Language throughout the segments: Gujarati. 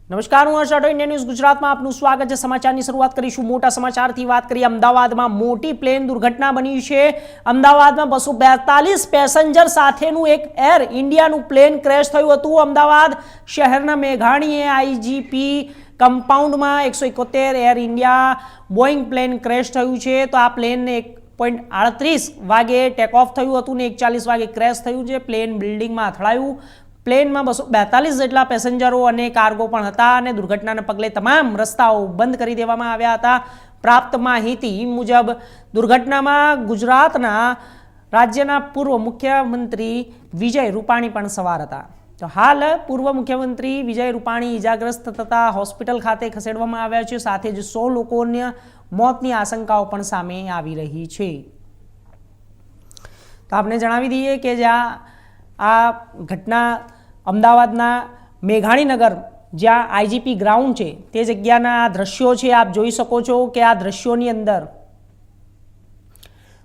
નમસ્કાર, હું હર્ષ રાઠોડ, ઇન્ડિયા ન્યૂઝ ગુજરાતમાં આપનું સ્વાગત છે। સમાચારની શરૂઆત કરીશું મોટા સમાચારથી। વાત કરીએ અમદાવાદમાં મોટી પ્લેન દુર્ઘટના બની છે। અમદાવાદમાં 242 પેસેન્જર સાથેનું એક એર ઇન્ડિયાનું પ્લેન ક્રેશ થયું હતું। અમદાવાદ શહેરના મેઘાણીએ આઈજીપી કમ્પાઉન્ડમાં 171 Air India Boeing plane crash થયું છે। તો આ પ્લેનને 1:38 વાગે ટેક ઓફ થયું હતું ને 1:40 વાગે ક્રેશ થયું છે। પ્લેન બિલ્ડિંગમાં અથડાયું। પ્લેનમાં 242 જેટલા પેસેન્જરો અને કાર્ગો પણ હતા અને દુર્ઘટનાને પગલે તમામ રસ્તાઓ બંધ કરી દેવામાં આવ્યા હતા। પ્રાપ્ત માહિતી મુજબ દુર્ઘટનામાં ગુજરાતના રાજ્યના પૂર્વ મુખ્યમંત્રી વિજય રૂપાણી પણ સવાર હતા। તો હાલ પૂર્વ મુખ્યમંત્રી વિજય રૂપાણી ઇજાગ્રસ્ત થતા હોસ્પિટલ ખાતે ખસેડવામાં આવ્યા છે। સાથે જ 100 લોકોના મોતની આશંકાઓ પણ સામે આવી રહી છે। તો આપણે જણાવી દઈએ કે જ્યાં આ ઘટના અમદાવાદના મેઘાણીનગર જ્યાં આઈજીપી ગ્રાઉન્ડ છે તે જગ્યાના આ દ્રશ્યો છે। આપ જોઈ શકો છો કે આ દ્રશ્યોની અંદર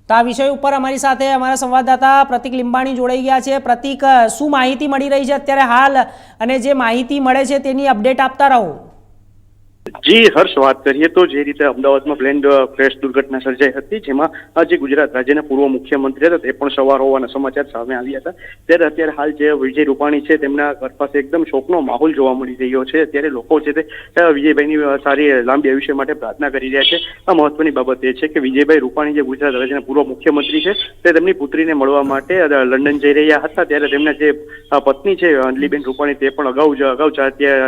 તો આ વિષય ઉપર અમારી સાથે અમારા સંવાદદાતા પ્રતિક લીંબાણી જોડાઈ ગયા છે। પ્રતિક, શું માહિતી મળી રહી છે અત્યારે હાલ, અને જે માહિતી મળે છે તેની અપડેટ આપતા રહો। જી હર્ષ, વાત કરીએ તો જે રીતે અમદાવાદમાં પ્લેન ક્રેશ દુર્ઘટના સર્જાઈ હતી, જેમાં જે ગુજરાત રાજ્યના પૂર્વ મુખ્યમંત્રી હતા તે પણ સવાર હોવાના સમાચાર સામે આવ્યા હતા। ત્યારે અત્યારે હાલ જે વિજય રૂપાણી છે તેમના ઘર પાસે એકદમ શોકનો માહોલ જોવા મળી રહ્યો છે। અત્યારે લોકો છે તે વિજયભાઈની સારી લાંબી આયુષ્ય માટે પ્રાર્થના કરી રહ્યા છે। આ મહત્વની બાબત એ છે કે વિજયભાઈ રૂપાણી જે ગુજરાત રાજ્યના પૂર્વ મુખ્યમંત્રી છે તે તેમની પુત્રીને મળવા માટે લંડન જઈ રહ્યા હતા। ત્યારે તેમના જે પત્ની છે અંજલિબેન રૂપાણી તે પણ અગાઉ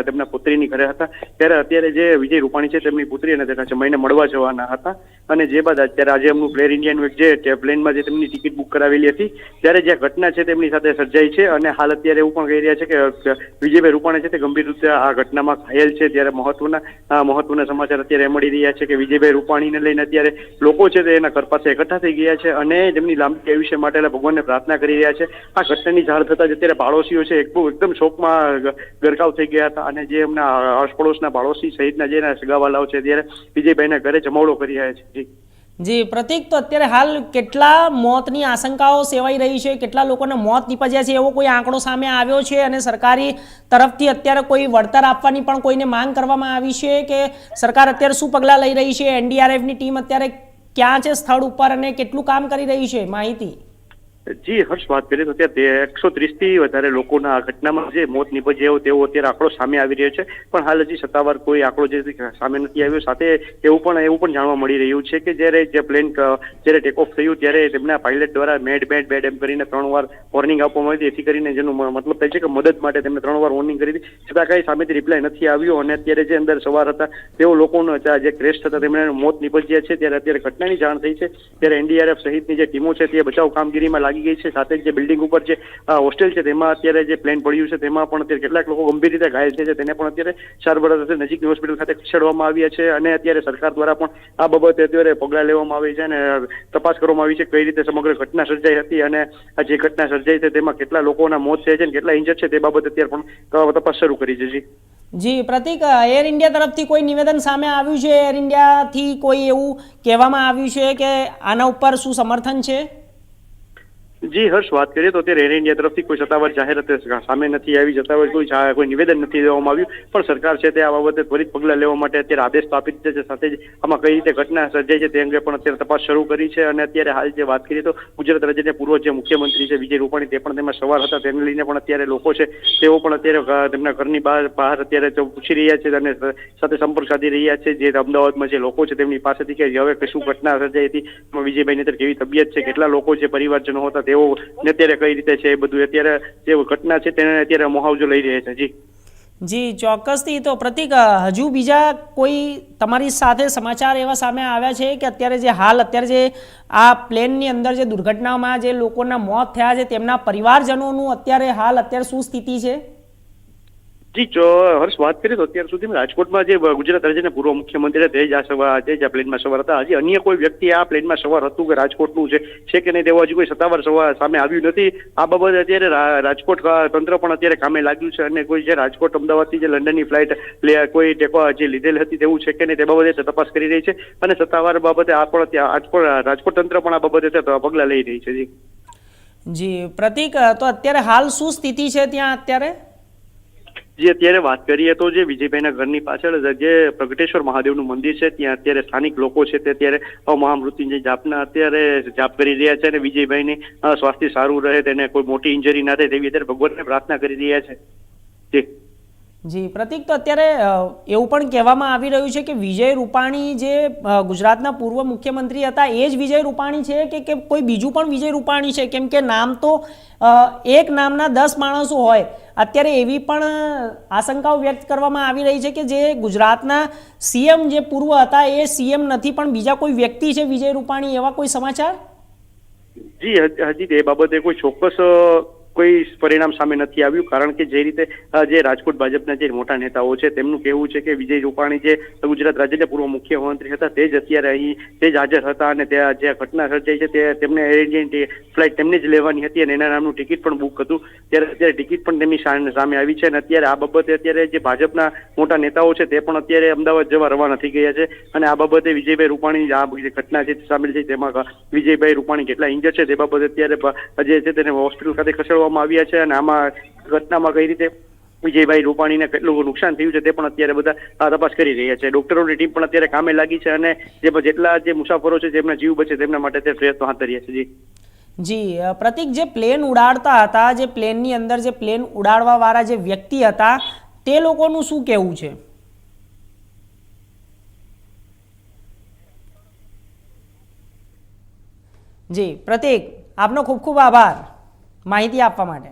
તેમના પુત્રીની ઘરે હતા। ત્યારે અત્યારે જે વિજય રૂપાણી છે તેમની પુત્રી અને તેના જમાઈને મળવા જવાના હતા, અને જે બાદ અત્યારે આજે એમનું પ્લેર ઇન્ડિયાનું જે પ્લેનમાં જે તેમની ટિકિટ બુક કરાવેલી હતી ત્યારે જે ઘટના છે તેમની સાથે સર્જાઈ છે। અને હાલ અત્યારે એવું પણ કહી રહ્યા છે કે વિજયભાઈ રૂપાણી છે તે ગંભીર રીતે આ ઘટનામાં ઘાયલ છે। ત્યારે મહત્વના સમાચાર અત્યારે મળી રહ્યા છે કે વિજયભાઈ રૂપાણીને લઈને અત્યારે લોકો છે તે એના ઘર પાસે એકઠા થઈ ગયા છે અને તેમની લાંબી આયુષ્ય માટે ભગવાનને પ્રાર્થના કરી રહ્યા છે। આ ઘટનાની જાણ થતા જ અત્યારે પાડોશીઓ છે એકદમ શોકમાં ગરકાવ થઈ ગયા હતા, અને જે એમના આસપડોશના પાડોશી સહિતના જેના સગાવાલાઓ છે ત્યારે વિજયભાઈના ઘરે જમાવડો કરી રહ્યા છે। જી પ્રતિક, તો અત્યારે હાલ કેટલા મોતની આશંકાઓ સેવાઈ રહી છે, કેટલા લોકોના મોત નીપજ્યા છે એવો કોઈ આંકડો સામે આવ્યો છે, અને સરકારી તરફથી અત્યારે કોઈ વળતર આપવાની પણ કોઈને માંગ કરવામાં આવી છે કે સરકાર અત્યારે શું પગલાં લઈ રહી છે? એનડીઆરએફની ટીમ અત્યારે ક્યાં છે સ્થળ ઉપર અને કેટલું કામ કરી રહી છે? માહિતી। જી હર્ષ, વાત કરીએ તો અત્યારે 130 થી વધારે લોકોના આ ઘટનામાં જે મોત નીપજ્યા તેવો અત્યારે આંકડો સામે આવી રહ્યો છે, પણ હાલ હજી સત્તાવાર કોઈ આંકડો જે સામે નથી આવ્યો। સાથે એવું પણ જાણવા મળી રહ્યું છે કે જ્યારે જે પ્લેન જ્યારે ટેક ઓફ થયું ત્યારે તેમના પાયલટ દ્વારા મેડ એમ કરીને 3 વાર વોર્નિંગ આપવામાં આવી હતી, જેથી કરીને જેનો મતલબ થાય છે કે મદદ માટે તેમને 3 વાર વોર્નિંગ કરી હતી, છતાં કઈ સામેથી રિપ્લાય નથી આવ્યો। અને અત્યારે જે અંદર સવાર હતા તેઓ લોકોનો જે ક્રેશ થતા તેમને મોત નીપજ્યા છે। ત્યારે અત્યારે ઘટનાની જાણ થઈ છે ત્યારે એનડીઆરએફ સહિતની જે ટીમો છે તે બચાવ કામગીરીમાં લાગી ગઈ છે। સાથે જે બિલ્ડિંગ ઉપર જે હોસ્ટેલ છે તેમાં અત્યારે જે પ્લેન પડ્યું છે તેમાં પણ અત્યારે કેટલાક લોકો ગંભીર રીતે ઘાયલ છે, તેને પણ અત્યારે સારવાર અર્થે નજીકની હોસ્પિટલ ખાતે ખસેડવામાં આવ્યા છે। અને અત્યારે સરકાર દ્વારા પણ આ બાબતે અત્યારે પગલાં લેવામાં આવી છે અને તપાસ કરવામાં આવી છે કઈ રીતે સમગ્ર ઘટના સર્જાઈ હતી, અને આ જે ઘટના સર્જાઈ છે તેમાં કેટલા લોકોના મોત થયા છે અને કેટલા ઇન્જર્ડ છે તે બાબતે અત્યારે પણ તપાસ શરૂ કરી છે। જી પ્રતિક, એર ઇન્ડિયા તરફથી કોઈ નિવેદન સામે આવ્યું છે? એર ઇન્ડિયાથી કોઈ એવું કહેવામાં આવ્યું છે કે આના ઉપર શું સમર્થન છે? જી હર્ષ, વાત કરીએ તો અત્યારે એર ઇન્ડિયા તરફથી કોઈ સત્તાવાર જાહેરાત સામે નથી આવી, સત્તાવાર કોઈ નિવેદન નથી દેવામાં આવ્યું, પણ સરકાર છે તે આ બાબતે ત્વરિત પગલાં લેવા માટે અત્યારે આદેશ તો આપી દીધા છે। સાથે જ આમાં કઈ રીતે ઘટના સર્જાઈ છે તે અંગે પણ અત્યારે તપાસ શરૂ કરી છે। અને અત્યારે હાલ જે વાત કરીએ તો ગુજરાત રાજ્યના પૂર્વ જે મુખ્યમંત્રી છે વિજય રૂપાણી તે પણ તેમાં સવાર હતા, તેને લઈને પણ અત્યારે લોકો છે તેઓ પણ અત્યારે તેમના ઘરની બહાર અત્યારે પૂછી રહ્યા છે અને સાથે સંપર્ક સાધી રહ્યા છે જે અમદાવાદમાં જે લોકો છે તેમની પાસેથી કે હવે શું ઘટના સર્જાઈ હતી, વિજયભાઈની અત્યારે કેવી તબિયત છે, કેટલા લોકો જે પરિવારજનો હતા તેઓ અત્યારે કઈ રીતે છે, એ બધું અત્યારે જે ઘટના છે તેને અત્યારે મુહાવજો લઈ રહ્યા છે। જી ચોક્કસથી। તો પ્રતિક, હજુ બીજા કોઈ તમારી સાથે સમાચાર એવા સામે આવ્યા છે કે અત્યારે જે આ પ્લેનની અંદર જે દુર્ઘટનામાં જે લોકોના મોત થયા છે તેમના પરિવારજનોનું અત્યારે શું સ્થિતિ છે? જી હર્ષ, વાત કરીએ તો અત્યાર સુધીમાં રાજકોટમાં જે ગુજરાત રાજ્યના પૂર્વ મુખ્યમંત્રી તે જ આ પ્લેનમાં સવાર હતા। હજી અન્ય કોઈ વ્યક્તિ આ પ્લેનમાં સવાર હતું કે રાજકોટનું છે કે નહીં તેવું હજી કોઈ સત્તાવાર સામે આવ્યું નથી। આ બાબતે અત્યારે રાજકોટ તંત્ર પણ અત્યારે કામે લાગ્યું છે, અને કોઈ જે રાજકોટ અમદાવાદથી જે લંડનની ફ્લાઇટ કોઈ ટેકો જે લીધેલ હતી તેવું છે કે નહીં તે બાબતે તપાસ કરી રહી છે, અને સત્તાવાર બાબતે રાજકોટ તંત્ર પણ આ બાબતે પગલાં લઈ રહી છે। જી પ્રતિક, તો અત્યારે હાલ શું સ્થિતિ છે ત્યાં અત્યારે? જે અત્યારે વાત કરીએ તો જે વિજયભાઈના ઘરની પાછળ જે પ્રગટેશ્વર મહાદેવનું મંદિર છે ત્યાં અત્યારે સ્થાનિક લોકો છે તે અત્યારે મહામૃત્યુંજય જાપના અત્યારે જાપ કરી રહ્યા છે અને વિજયભાઈની સ્વાસ્થ્ય સારું રહે, તેને કોઈ મોટી ઇન્જરી ના થાય તેવી અત્યારે ભગવાનને પ્રાર્થના કરી રહ્યા છે. જી જી પ્રતિક, તો અત્યારે એવું પણ કહેવામાં આવી રહ્યું છે કે વિજય રૂપાણી જે ગુજરાતના પૂર્વ મુખ્યમંત્રી હતા એ જ વિજય રૂપાણી છે કે કોઈ બીજું પણ વિજય રૂપાણી છે? કેમ કે નામ તો એક નામના 10 માણસો હોય. અત્યારે એવી પણ આશંકાઓ વ્યક્ત કરવામાં આવી રહી છે કે જે ગુજરાતના સીએમ જે પૂર્વ હતા એ સીએમ નથી પણ બીજા કોઈ વ્યક્તિ છે વિજય રૂપાણી, એવા કોઈ સમાચાર? જી હજી તે બાબતે કોઈ ચોક્કસ કોઈ પરિણામ સામે નથી આવ્યું, કારણ કે જે રીતે જે રાજકોટ ભાજપના જે મોટા નેતાઓ છે તેમનું કહેવું છે કે વિજય રૂપાણી જે ગુજરાત રાજ્યના પૂર્વ મુખ્યમંત્રી હતા તે જ અત્યારે અહીં તે જ હાજર હતા અને ત્યાં જે ઘટના સર્જાઈ છે તે તેમને એર ઇન્ડિયાની ફ્લાઇટ તેમને જ લેવાની હતી અને એના નામનું ટિકિટ પણ બુક હતું. ત્યારે અત્યારે ટિકિટ પણ તેમની સામે આવી છે અને અત્યારે આ બાબતે અત્યારે જે ભાજપના મોટા નેતાઓ છે તે પણ અત્યારે અમદાવાદ જવા રવાના થઈ ગયા છે અને આ બાબતે વિજયભાઈ રૂપાણી આ જે ઘટના છે સામેલ છે તેમાં વિજયભાઈ રૂપાણી કેટલા ઇન્જર છે તે બાબતે અત્યારે જે છે તેને હોસ્પિટલ ખાતે ખસેડવામાં આવ્યા છે અને આમાં ઘટનામાં કઈ રીતે વિજયભાઈ રૂપાણીને કેટલું નુકસાન થયું છે તે પણ અત્યારે બધા તપાસ કરી રહ્યા છે. ડોક્ટરોની ટીમ પણ અત્યારે કામે લાગી છે અને જેટલા જે મુસાફરો છે જેમના જીવ બચે તેમના માટે તે પ્રયત્નો હાથ ધર્યા છે. જી પ્રતિક, જે પ્લેન ઉડાડતા હતા, જે પ્લેનની અંદર જે પ્લેન ઉડાડવા વાળા જે વ્યક્તિ હતા તે લોકોનું શું કહેવું છે? જી પ્રતિક, આપનો ખૂબ ખૂબ આભાર માહિતી આપવા માટે.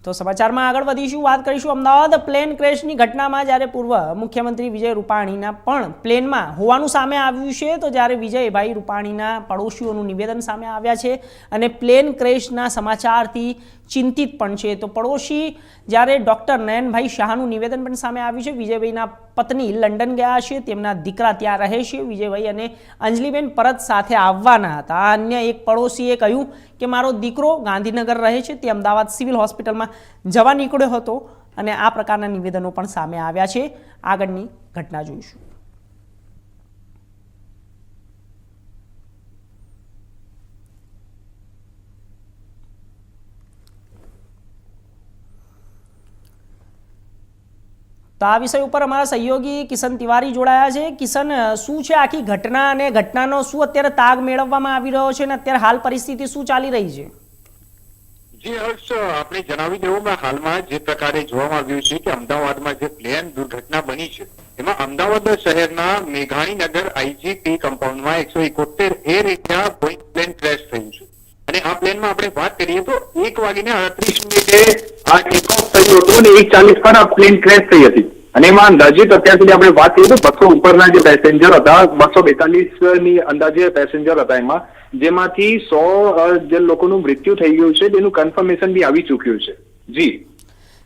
તો સમાચારમાં આગળ વધીશું, વાત કરીશું અમદાવાદ પ્લેન ક્રેશની ઘટનામાં જ્યારે પૂર્વ મુખ્યમંત્રી વિજય રૂપાણીના પણ પ્લેનમાં હોવાનું સામે આવ્યું છે. તો જ્યારે વિજયભાઈ રૂપાણીના પડોશીઓનું નિવેદન સામે આવ્યા છે અને પ્લેન ક્રેશના સમાચારથી ચિંતિત પણ છે. તો પડોશી જ્યારે ડૉક્ટર નયનભાઈ શાહનું નિવેદન પણ સામે આવ્યું છે. વિજયભાઈના પત્ની લંડન ગયા છે, તેમના દીકરા ત્યાં રહે છે. વિજયભાઈ અને અંજલિબેન પરત સાથે આવવાના હતા. અન્ય એક પડોશીએ કહ્યું કે મારો દીકરો ગાંધીનગર રહે છે, તે અમદાવાદ સિવિલ હોસ્પિટલમાં જવા નીકળ્યો હતો અને આ પ્રકારના નિવેદનો પણ સામે આવ્યા છે. આગળની ઘટના જોઈશું. તો આ વિષય ઉપર અમારા સહયોગી કિશન તિવારી જોડાયા છે. કિશન, શું છે આખી ઘટના અને ઘટનાનો શું અત્યારે તાગ મેળવવામાં આવી રહ્યો છે અને અત્યારે હાલ પરિસ્થિતિ શું ચાલી રહી છે? જી હર્ષ, આપણે જણાવી દેવું હાલમાં જે પ્રકારે જોવામાં આવ્યું છે કે અમદાવાદમાં જે પ્લેન દુર્ઘટના બની છે એમાં અમદાવાદ શહેરના મેઘાણીનગર આઈજીપી કમ્પાઉન્ડમાં 171 Air India Boeing plane crash થયું છે અને આ પ્લેનમાં આપણે વાત કરીએ તો 1:38 આ ટેક ઓફ થયું હતું અને 1:40 પર આ પ્લેન ક્રેશ થઈ હતી અને એમાં અંદાજિત અત્યાર સુધી આપણે વાત કરીએ તો 200 ઉપરના જે પેસેન્જર હતા, 242 ની અંદાજે પેસેન્જર હતા એમાં, જેમાંથી 100 જે લોકોનું મૃત્યુ થઈ ગયું છે તેનું કન્ફર્મેશન બી આવી ચૂક્યું છે.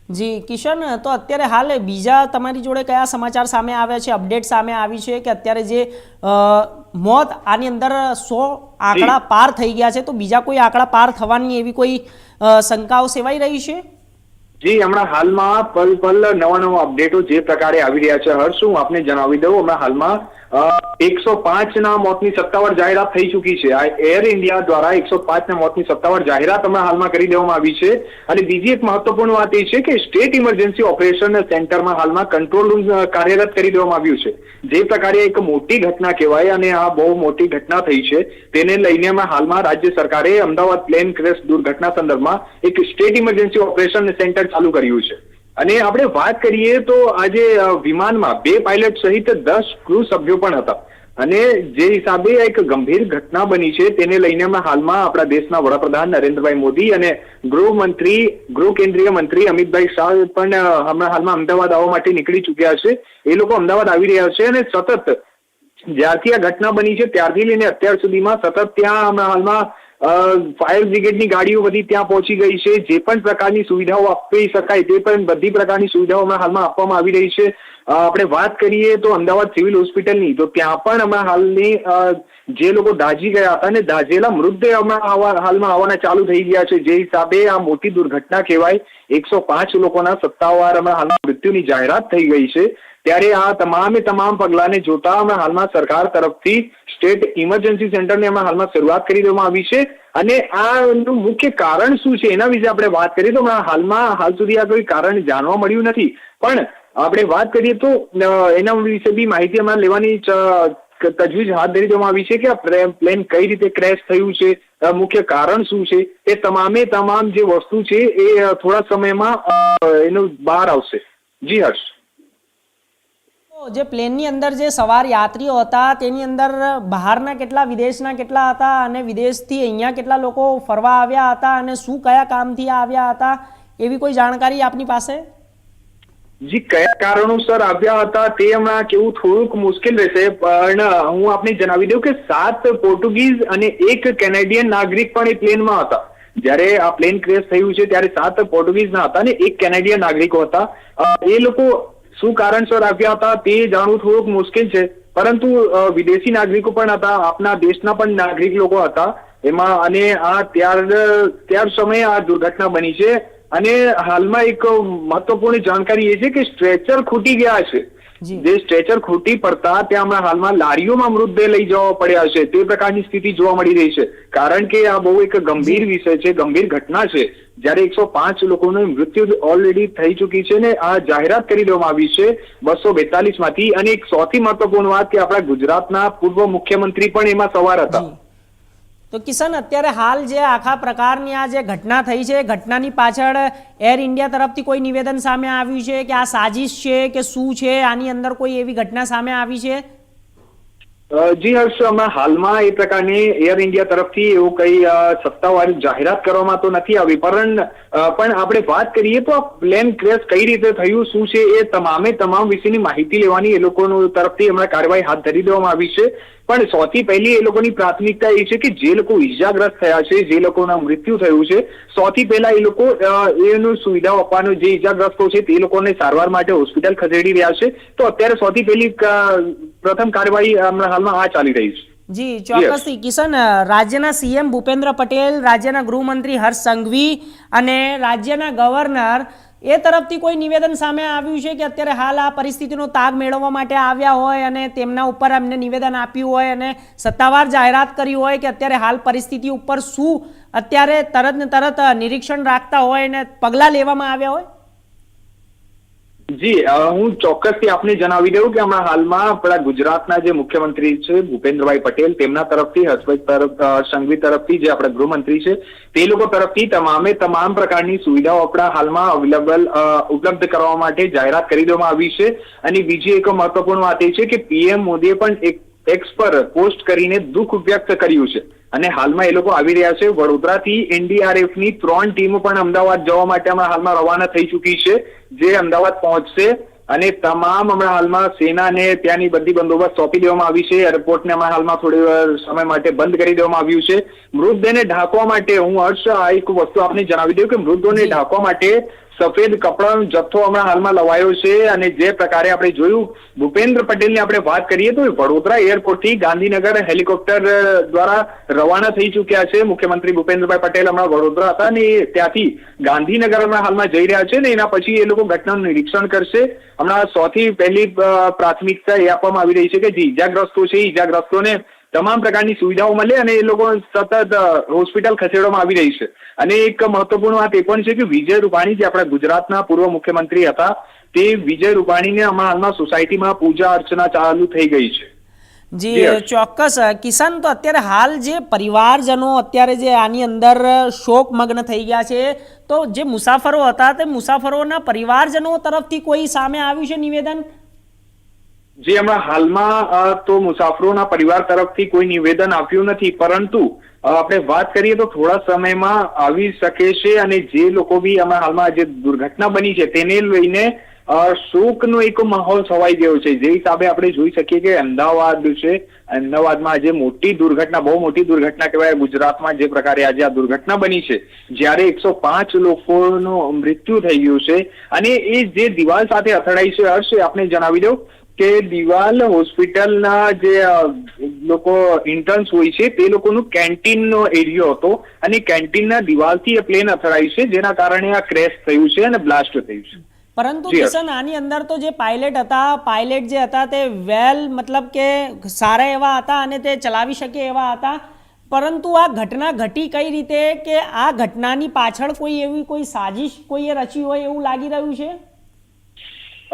જી કિશન, તો અત્યારે હાલ બીજા તમારી જોડે કયા સમાચાર સામે આવ્યા છે, અપડેટ સામે આવી છે કે અત્યારે જે મોત આની અંદર 100 આંકડા પાર થઈ ગયા છે, તો બીજા કોઈ આંકડા પાર થવાની એવી કોઈ શંકાઓ સેવાઈ રહી છે? જી, હમણાં હાલમાં પલ નવા અપડેટો જે પ્રકારે આવી રહ્યા છે હર્ષ, હું આપને જણાવી દઉં. હમણાં હાલમાં 105 ના મોતની સત્તાવાર જાહેરાત થઈ ચૂકી છે. આ એર ઇન્ડિયા દ્વારા 105 ના મોતની સત્તાવાર જાહેરાત હમણાં હાલમાં કરી દેવામાં આવી છે. અને બીજી એક મહત્વપૂર્ણ વાત એ છે કે સ્ટેટ ઇમરજન્સી ઓપરેશન સેન્ટરમાં હાલમાં કંટ્રોલ રૂમ કાર્યરત કરી દેવામાં આવ્યું છે. જે પ્રકારે એક મોટી ઘટના કહેવાય અને આ બહુ મોટી ઘટના થઈ છે તેને લઈને હાલમાં રાજ્ય સરકારે અમદાવાદ પ્લેન ક્રેશ દુર્ઘટના સંદર્ભમાં એક સ્ટેટ ઇમરજન્સી ઓપરેશન સેન્ટર ચાલુ કર્યું છે. અને આપણે વાત કરીએ તો આજે વિમાનમાં 2 પાયલટ સહિત 10 ક્રૂ સભ્યો પણ હતા અને જે હિસાબે એક ગંભીર ઘટના બની છે તેને લઈને હાલમાં આપણા દેશના વડાપ્રધાન નરેન્દ્રભાઈ મોદી અને ગૃહ કેન્દ્રીય મંત્રી અમિતભાઈ શાહ પણ હમણાં હાલમાં અમદાવાદ આવવા માટે નીકળી ચુક્યા છે. એ લોકો અમદાવાદ આવી રહ્યા છે અને સતત જ્યારથી આ ઘટના બની છે ત્યારથી લઈને અત્યાર સુધીમાં સતત ત્યાં હમણાં હાલમાં ફાયર બ્રિગેડની ગાડીઓ બધી ત્યાં પહોંચી ગઈ છે. જે પણ પ્રકારની સુવિધાઓ આપી શકાય તે પણ બધી પ્રકારની સુવિધાઓ હાલમાં આપવામાં આવી રહી છે. આપણે વાત કરીએ તો અમદાવાદ સિવિલ હોસ્પિટલની, તો ત્યાં પણ હમણાં હાલની જે લોકો દાઝી ગયા હતા અને દાઝેલા મૃતદેહ હમણાં હાલમાં આવવાના ચાલુ થઈ ગયા છે, જે હિસાબે આ મોટી દુર્ઘટના કહેવાય. 105 લોકોના સત્તાવાર હમણાં હાલમાં મૃત્યુની જાહેરાત થઈ ગઈ છે. ત્યારે આ તમામ પગલાને જોતા હમણાં હાલમાં સરકાર તરફથી સ્ટેટ ઇમરજન્સી સેન્ટરની હમણાં હાલમાં શરૂઆત કરી દેવામાં આવી છે. અને આનું મુખ્ય કારણ શું છે એના વિશે આપણે વાત કરીએ તો હમણાં હાલ સુધી આ કોઈ કારણ જાણવા મળ્યું નથી. પણ આપણે વાત કરીએ તો એના વિશે બી માહિતી હમણાં લેવાની તજવીજ હાથ ધરી દેવામાં આવી છે કે આ પ્લેન કઈ રીતે ક્રેશ થયું છે, મુખ્ય કારણ શું છે, એ તમામ જે વસ્તુ છે એ થોડા સમયમાં એનું બહાર આવશે. જી હર્ષ. જે પ્લેનની અંદર જે સવાર યાત્રીઓ હતા તેની અંદર બહારના કેટલા, વિદેશના કેટલા હતા અને વિદેશથી અહીંયા કેટલા લોકો ફરવા આવ્યા હતા અને શું કયા કામથી આવ્યા હતા, એવી કોઈ જાણકારી આપની પાસે? જી, કયા કારણોસર આવ્યા હતા તે હમણાં કેવું થોડુંક મુશ્કેલ રહેશે, પણ હું આપને જણાવી દઉં કે 7 પોર્ટુગીઝ અને 1 કેનેડિયન નાગરિક પણ એ પ્લેનમાં હતા. જયારે આ પ્લેન ક્રેશ થયું છે ત્યારે 7 પોર્ટુગીઝના હતા અને 1 કેનેડિયન નાગરિકો હતા. એ લોકો શું કારણસર આવ્યા હતા તે જાણવું થોડુંક મુશ્કેલ છે, પરંતુ વિદેશી નાગરિકો પણ હતા, આપણા દેશના પણ નાગરિક લોકો હતા એમાં. અને આ ત્યાર સમયે આ દુર્ઘટના બની છે. અને હાલમાં એક મહત્વપૂર્ણ જાણકારી એ છે કે સ્ટ્રેચર ખૂટી ગયા છે. જે સ્ટ્રેચર ખૂટી પડતા ત્યાં હમણાં હાલમાં લારીઓમાં મૃતદેહ લઈ જવા પડ્યા છે, તે પ્રકારની સ્થિતિ જોવા મળી રહી છે. કારણ કે આ બહુ એક ગંભીર વિષય છે, ગંભીર ઘટના છે. જયારે 105 લોકોનું મૃત્યુ ઓલરેડી થઈ ચુકી છે ને આ જાહેરાત કરી દેવામાં આવી છે 242 માંથી. અને એક સૌથી મહત્વપૂર્ણ વાત કે આપણા ગુજરાતના પૂર્વ મુખ્યમંત્રી પણ એમાં સવાર હતા. તો કિશન, અત્યારે હાલ જે આખા પ્રકારની આ જે ઘટના થઈ છે, ઘટનાની પાછળ એર ઇન્ડિયા તરફથી કોઈ નિવેદન સામે આવ્યું છે કે આ સાજિશ છે કે શું છે, આની અંદર કોઈ એવી ઘટના સામે આવી છે? જી હર્ષ, હમણાં હાલમાં એ પ્રકારની એર ઇન્ડિયા તરફથી એવું કઈ સત્તાવાર જાહેરાત કરવામાં તો નથી આવી, પણ આપણે વાત કરીએ તો આ પ્લેન ક્રેશ કઈ રીતે થયું, શું છે, એ તમામ વિશેની માહિતી લેવાની એ લોકોનું તરફથી હમણાં કાર્યવાહી હાથ ધરી દેવામાં આવી છે. પણ સૌથી પહેલી એ લોકોની પ્રાથમિકતા એ છે કે જે લોકો ઈજાગ્રસ્ત થયા છે, જે લોકોના મૃત્યુ થયું છે, સૌથી પહેલા એ લોકો એનું સુવિધાઓ આપવાનું, જે ઈજાગ્રસ્તો છે તે લોકોને સારવાર માટે હોસ્પિટલ ખસેડી રહ્યા છે. તો અત્યારે સૌથી પહેલી પ્રથમ કાર્યવાહી હમણાં હાલમાં આ ચાલી રહી છે. જી, ચોક્કસથી કિશન. રાજ્યના સીએમ ભૂપેન્દ્ર પટેલ, રાજ્યના ગૃહમંત્રી હર્ષ સંઘવી અને રાજ્યના ગવર્નર એ તરફથી કોઈ નિવેદન સામે આવ્યું છે કે અત્યારે હાલ આ પરિસ્થિતિનો તાગ મેળવવા માટે આવ્યા હોય અને તેમના ઉપર એમને નિવેદન આપ્યું હોય અને સત્તાવાર જાહેરાત કરી હોય કે અત્યારે હાલ પરિસ્થિતિ ઉપર શું અત્યારે તરત ને તરત નિરીક્ષણ રાખતા હોય અને પગલાં લેવામાં આવ્યા હોય? જી, હું ચોક્કસથી આપને જણાવી દઉં કે હમણાં હાલમાં આપણા ગુજરાતના જે મુખ્યમંત્રી છે ભૂપેન્દ્રભાઈ પટેલ, તેમના તરફથી હર્ષ સંઘવી તરફથી જે આપણા ગૃહમંત્રી છે તે લોકો તરફથી તમામ પ્રકારની સુવિધાઓ આપણા હાલમાં ઉપલબ્ધ કરવા માટે જાહેરાત કરી દેવામાં આવી છે. અને બીજી એક મહત્વપૂર્ણ વાત એ છે કે પીએમ મોદીએ પણ એક એક્સ પર પોસ્ટ કરીને દુઃખ વ્યક્ત કર્યું છે. અને હાલમાં એ લોકો આવી રહ્યા છે. વડોદરાથી એનડીઆરએફની 3 ટીમો પણ અમદાવાદ જવા માટે હમણાં હાલમાં રવાના થઈ ચૂકી છે, જે અમદાવાદ પહોંચશે. અને તમામ હમણાં હાલમાં સેનાને ત્યાંની બધી બંદોબસ્ત સોંપી દેવામાં આવી છે. એરપોર્ટને હમણાં હાલમાં થોડી સમય માટે બંધ કરી દેવામાં આવ્યું છે. મૃતદેહને ઢાંકવા માટે હું હર્ષ આ એક વસ્તુ આપને જણાવી દઉં કે મૃતદેહને ઢાંકવા માટે સફેદ કપડાનો જથ્થો હમણાં હાલમાં લવાયો છે. અને જે પ્રકારે આપણે જોયું, ભૂપેન્દ્ર પટેલની આપણે વાત કરીએ તો વડોદરા એરપોર્ટથી ગાંધીનગર હેલિકોપ્ટર દ્વારા રવાના થઈ ચુક્યા છે. મુખ્યમંત્રી ભૂપેન્દ્રભાઈ પટેલ હમણાં વડોદરા હતા અને ત્યાંથી ગાંધીનગર હાલમાં જઈ રહ્યા છે. ને એના પછી એ લોકો ઘટનાનું નિરીક્ષણ કરશે. હમણાં સૌથી પહેલી પ્રાથમિકતા એ આપવામાં આવી રહી છે કે જે ઈજાગ્રસ્તો છે, ઈજાગ્રસ્તોને તમામ પ્રકારની સુવિધાઓ મળે અને એ લોકો સતત હોસ્પિટલ ખસેડવામાં આવી રહી છે. અને એક મહત્વપૂર્ણ વાત એ પણ છે કે વિજય રૂપાણી, જે આપણા ગુજરાતના પૂર્વ મુખ્યમંત્રી હતા, તે વિજય રૂપાણીને હમણાં હાલમાં સોસાયટીમાં પૂજા અર્ચના ચાલુ થઈ ગઈ છે. જી, ચોક્કસ કિશન. તો અત્યારે હાલ જે પરિવારજનો અત્યારે જે આની અંદર શોકમગ્ન થઈ ગયા છે, તો જે મુસાફરો હતા તે મુસાફરોના પરિવારજનો તરફથી કોઈ સામે આવ્યું છે નિવેદન? જે હમણાં હાલમાં તો મુસાફરોના પરિવાર તરફથી કોઈ નિવેદન આપ્યું નથી, પરંતુ આપણે વાત કરીએ તો થોડા સમયમાં આવી શકે છે. અને જે લોકો બી હમણાં હાલમાં જે દુર્ઘટના બની છે તેને લઈને શોકનો એક માહોલ છવાઈ ગયો છે. જે હિસાબે આપણે જોઈ શકીએ કે અમદાવાદમાં આજે મોટી દુર્ઘટના, બહુ મોટી દુર્ઘટના કહેવાય ગુજરાતમાં, જે પ્રકારે આજે આ દુર્ઘટના બની છે, જ્યારે 105 લોકોનું મૃત્યુ થઈ ગયું છે અને એ જે દિવાલ સાથે અથડાઈ છે, હર્ષ આપને જણાવી દઉં કે દિવાલ હોસ્પિટલના જે લોકો ઇન્ટર્ન્સ હોય છે તે લોકોનું કેન્ટીનનો એરિયો હતો અને કેન્ટીનના દિવાલથી એ પ્લેન અથડાઈ છે, જેના કારણે આ ક્રેશ થયું છે અને બ્લાસ્ટ થયું છે. પરંતુ કિશન, આની અંદર તો જે પાયલટ જે હતા તે મતલબ કે સારા એવા હતા અને તે ચલાવી શકે એવા હતા, પરંતુ આ ઘટના ઘટી કઈ રીતે કે આ ઘટનાની પાછળ કોઈ સાજિશ કોઈએ રચી હોય એવું લાગી રહ્યું છે?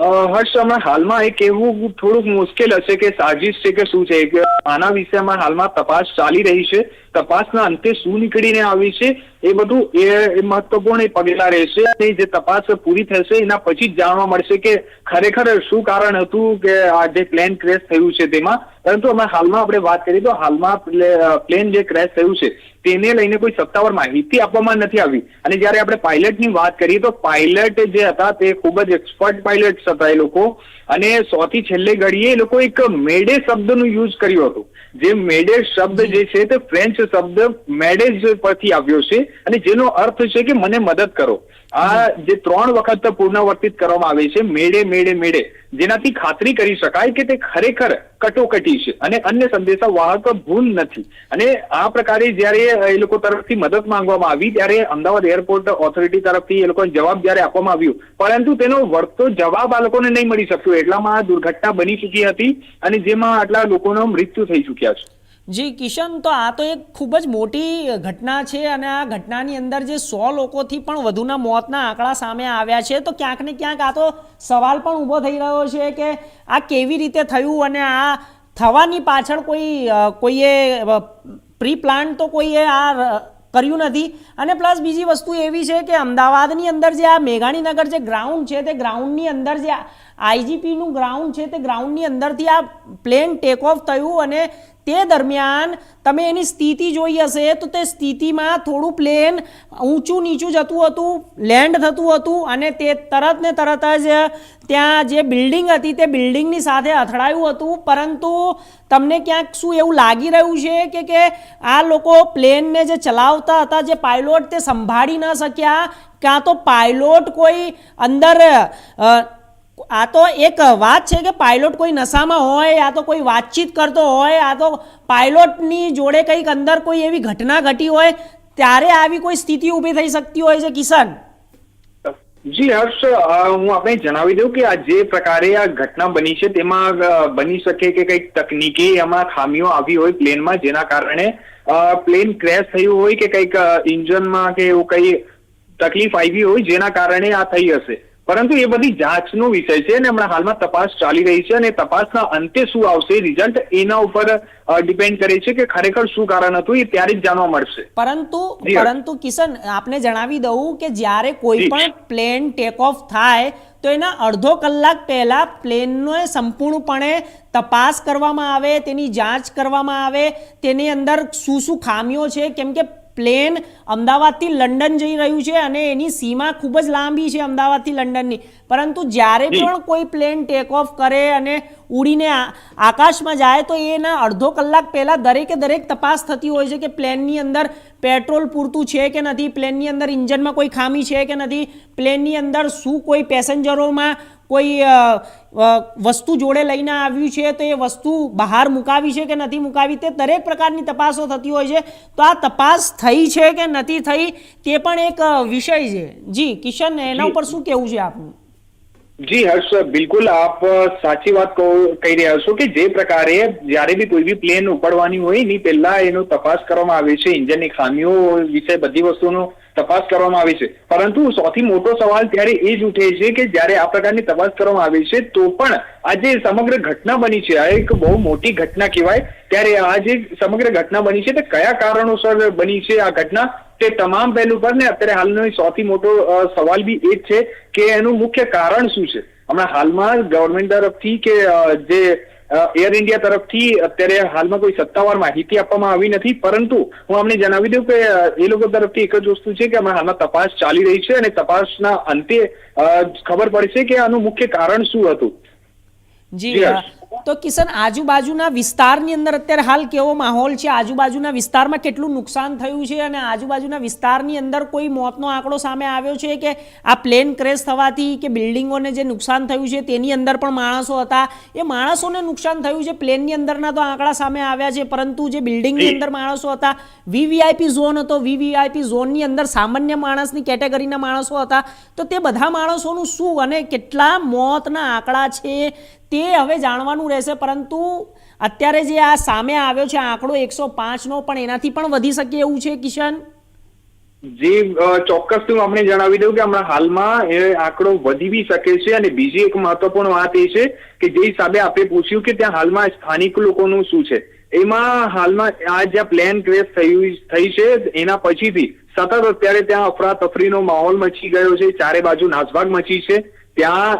હર્ષ, હમણાં હાલમાં એ કહેવું થોડુંક મુશ્કેલ હશે કે સાજિશ છે કે શું છે. આના વિષયમાં હાલમાં તપાસ ચાલી રહી છે. તપાસના અંતે શું નીકળીને આવી છે એ બધું એ મહત્વપૂર્ણ પગલા રહેશે અને જે તપાસ પૂરી થશે એના પછી જ જાણવા મળશે કે ખરેખર શું કારણ હતું કે આ જે પ્લેન ક્રેશ થયું છે તેમાં. પરંતુ અમે હાલમાં આપણે વાત કરીએ તો હાલમાં પ્લેન જે ક્રેશ થયું છે તેને લઈને કોઈ સત્તાવાર માહિતી આપવામાં નથી આવી. અને જયારે આપણે પાયલટની વાત કરીએ તો પાયલટ જે હતા તે ખૂબ જ એક્સપર્ટ પાયલટ હતા એ લોકો, અને સૌથી છેલ્લે ઘડીએ એ લોકો એક મેડે શબ્દનું યુઝ કર્યું હતું. જે મેડે શબ્દ જે છે તે ફ્રેન્ચ શબ્દ મેડેજ પરથી આવ્યો છે અને જેનો અર્થ છે કે મને મદદ કરો. આ જે 3 વખત પુનરાવર્તિત કરવામાં આવે છે, મેડે મેડે મેડે, જેનાથી ખાતરી કરી શકાય કે તે ખરેખર કટોકટી છે અને અન્ય સંદેશા વાહક ભૂલ નથી. અને આ પ્રકારે જયારે એ લોકો તરફથી મદદ માંગવામાં આવી ત્યારે અમદાવાદ એરપોર્ટ ઓથોરિટી તરફથી એ લોકોને જવાબ જયારે આપવામાં આવ્યું, પરંતુ તેનો વળતો જવાબ આ લોકોને નહીં મળી શક્યો. એટલામાં આ દુર્ઘટના બની ચૂકી હતી અને જેમાં આટલા લોકોનો મૃત્યુ થઈ ચૂક્યા છે. જી કિશન, તો આ તો એક ખૂબ જ મોટી ઘટના છે અને આ ઘટનાની અંદર જે 100 લોકોથી પણ વધુના મોતના આંકડા સામે આવ્યા છે, તો ક્યાંક ને ક્યાંક આ તો સવાલ પણ ઊભો થઈ રહ્યો છે કે આ કેવી રીતે થયું અને આ થવાની પાછળ કોઈએ પ્રી પ્લાન તો કોઈએ આ કર્યું નથી. અને પ્લસ બીજી વસ્તુ એવી છે કે અમદાવાદની અંદર જે આ મેઘાણીનગર જે ગ્રાઉન્ડ છે તે ગ્રાઉન્ડની અંદર જે આઈજીપીનું ગ્રાઉન્ડ છે તે ગ્રાઉન્ડની અંદરથી આ પ્લેન ટેક ઓફ થયું અને તે દરમિયાન તમે એની સ્થિતિ જોઈ હશે તો તે સ્થિતિમાં થોડું પ્લેન ઊંચું નીચું જતું હતું, લેન્ડ થતું હતું અને તે તરત જ ત્યાં જે બિલ્ડિંગ હતી તે બિલ્ડિંગની સાથે અથડાયું હતું. પરંતુ તમને ક્યાંક શું એવું લાગી રહ્યું છે કે આ લોકો પ્લેનને જે ચલાવતા હતા, જે પાયલોટ, તે સંભાળી ન શક્યા, કાં તો પાયલોટ કોઈ અંદર આ તો એક વાત છે કે પાયલોટ કોઈ નશામાં હોય, આ તો કોઈ વાતચીત કરતો હોય, આ તો પાયલોટની જોડે કંઈક અંદર કોઈ એવી ઘટના ઘટી હોય ત્યારે આવી કોઈ સ્થિતિ ઊભી થઈ શકતી હોય છે. કિશન જી હર્ષ, હું આપણે જણાવી દઉં કે આ જે પ્રકારે આ ઘટના બની છે તેમાં બની શકે કે કંઈક તકનીકી એમાં ખામીઓ આવી હોય પ્લેનમાં, જેના કારણે પ્લેન ક્રેશ થયું હોય કે કંઈક ઇન્જનમાં કે એવું કઈ તકલીફ આવી હોય જેના કારણે આ થઈ હશે. પરંતુ એ બધી જાંચનો વિષય છે અને હમણાં હાલમાં તપાસ ચાલી રહી છે અને તપાસના અંતે શું આવશે રિઝલ્ટ એના ઉપર ડિપેન્ડ કરે છે કે ખરેખર શું કારણ હતું એ ત્યારે જ જાણવા મળશે. પરંતુ કિશન, આપને જણાવી દઉં કે જ્યારે કોઈ પણ પ્લેન ટેક ઓફ થાય તો એના અડધો કલાક પહેલા પ્લેનનો સંપૂર્ણપણે તપાસ કરવામાં આવે, તેની જાંચ કરવામાં આવે, તેની અંદર શું ખામીઓ છે. કેમ કે પ્લેન અમદાવાદથી લંડન જઈ રહ્યું છે અને એની સીમા ખૂબ જ લાંબી છે અમદાવાદથી લંડનની. પરંતુ જ્યારે પણ કોઈ પ્લેન ટેક ઓફ કરે અને ઉડીને આકાશમાં જાય તો એના અડધો કલાક પહેલા દરેક તપાસ થતી હોય છે કે પ્લેનની અંદર પેટ્રોલ પૂરતું છે કે નથી, પ્લેનની અંદર ઇન્જનમાં કોઈ ખામી છે કે નથી, પ્લેનની અંદર શું કોઈ પેસેન્જરોમાં કોઈ વસ્તુ જોડે લઈને આવ્યું છે તો એ વસ્તુ બહાર મુકાવી છે કે નથી મુકાવી, તે દરેક પ્રકારની તપાસો થતી હોય છે. તો આ તપાસ થઈ છે કે નથી થઈ તે પણ એક વિષય છે. જી કિશન, એના ઉપર શું કહેવું છે આપનું? જી હર્ષ, બિલકુલ આપ સાચી વાત કહી રહ્યા છો કે જે પ્રકારે જયારે બી કોઈ બી પ્લેન ઉપડવાની હોય એની પહેલા એનો તપાસ કરવામાં આવે છે, ઇન્જનની ખામીઓ વિશે બધી વસ્તુનો તપાસ કરવામાં આવે છે. પરંતુ સૌથી મોટો સવાલ ત્યારે એ જ ઉઠે છે કે જયારે આ પ્રકારની તપાસ કરવામાં આવે છે તો પણ આ જે સમગ્ર ઘટના બની છે, આ એક બહુ મોટી ઘટના કહેવાય, ત્યારે આ જે સમગ્ર ઘટના બની છે તે કયા કારણોસર બની છે આ ઘટના, તે તમામ પહેલું પર ને અત્યારે હાલનો સૌથી મોટો સવાલ બી એ જ છે કે એનું મુખ્ય કારણ શું છે. હમણાં હાલમાં ગવર્મેન્ટ તરફથી કે જે એર ઇન્ડિયા તરફથી અત્યારે હાલમાં કોઈ સત્તાવાર માહિતી આપવામાં આવી નથી, પરંતુ હું અમને જણાવી દઉં કે એ લોકો તરફથી એક જ વસ્તુ છે કે હમણાં હાલમાં તપાસ ચાલી રહી છે અને તપાસના અંતે ખબર પડશે કે આનું મુખ્ય કારણ શું હતું. જી તો કિશન, આજુબાજુના વિસ્તારની અંદર અત્યારે હાલ કેવો માહોલ છે? આજુબાજુના વિસ્તારમાં કેટલું નુકસાન થયું છે અને આજુબાજુના વિસ્તારની અંદર કોઈ મોતનો આંકડો સામે આવ્યો છે કે આ પ્લેન ક્રેશ થવાથી કે બિલ્ડિંગોને જે નુકસાન થયું છે તેની અંદર પણ માણસો હતા, એ માણસોને નુકસાન થયું છે? પ્લેનની અંદરના તો આંકડા સામે આવ્યા છે, પરંતુ જે બિલ્ડિંગની અંદર માણસો હતા, વીવીઆઈપી ઝોન હતો, વીવીઆઈપી ઝોનની અંદર સામાન્ય માણસની કેટેગરીના માણસો હતા, તો તે બધા માણસોનું શું અને કેટલા મોતના આંકડા છે તે હવે જાણવાનું રહેશે. પરંતુ અત્યારે જે આ સામે આવ્યો છે આંકડો 105નો, પણ એનાથી પણ વધી શકે એવું છે કિશન? જી ચોક્કસ હું આપણે જણાવી દઉં કે હમણાં હાલમાં એ આંકડો વધી બી શકે છે. અને બીજી એક મહત્વપૂર્ણ વાત એ છે કે જે હિસાબે આપણે પૂછ્યું કે ત્યાં હાલમાં સ્થાનિક લોકોનું શું છે, એમાં હાલમાં આ જ્યાં પ્લેન ક્રેશ થઈ છે એના પછીથી સતત અત્યારે ત્યાં અફરાતફરીનો માહોલ મચી ગયો છે, ચારે બાજુ નાસભાગ મચી છે. ત્યાં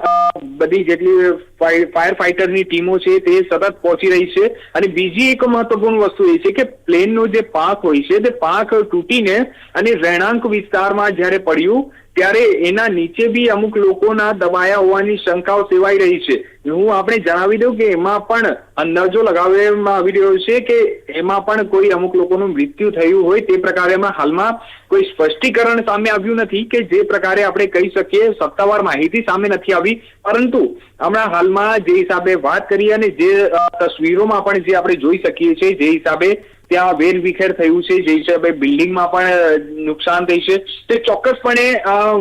બધી જેટલી ફાયર ફાઈટરની ટીમો છે તે સતત પહોંચી રહી છે. અને બીજી એક મહત્વપૂર્ણ વસ્તુ એ છે કે પ્લેનનો જે પાંખ હોય છે તે પાંખ તૂટીને અને રહેણાંક વિસ્તારમાં જ્યારે પડ્યું ત્યારે એના નીચે બી અમુક લોકોના દબાયા હોવાની શંકાઓ સેવાઈ રહી છે. હું આપણે જણાવી દઉં કે એમાં પણ અંદાજો લગાવવામાં આવી રહ્યો છે કે એમાં પણ કોઈ અમુક લોકોનું મૃત્યુ થયું હોય તે પ્રકારેમાં હાલમાં કોઈ સ્પષ્ટીકરણ સામે આવ્યું નથી કે જે પ્રકારે આપણે કહી શકીએ સત્તાવાર માહિતી સામે નથી આવી. પરંતુ હમણાં હાલમાં જે હિસાબે વાત કરીએ અને જે તસવીરોમાં પણ જે આપણે જોઈ શકીએ છીએ, જે હિસાબે ત્યાં વેરવિખેર થયું છે, જે હિસાબે બિલ્ડિંગમાં પણ નુકસાન થઈ છે, તે ચોક્કસપણે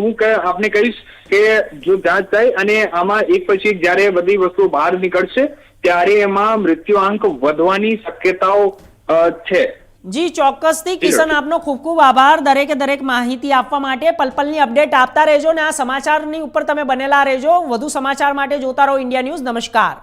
હું આપને કહીશ કે જો જાંચ થાય અને આમાં એક પછી એક જ્યારે બધી વસ્તુઓ બહાર નીકળશે ત્યારે એમાં મૃત્યુઆંક વધવાની શક્યતાઓ છે. જી ચોક્કસથી કિશન, આપનો ખૂબ ખૂબ આભાર દરેક માહિતી આપવા માટે. પલપલની અપડેટ આપતા રહેજો ને આ સમાચારની ઉપર તમે બનેલા રહેજો. વધુ સમાચાર માટે જોતા રહો ઇન્ડિયા ન્યૂઝ. નમસ્કાર.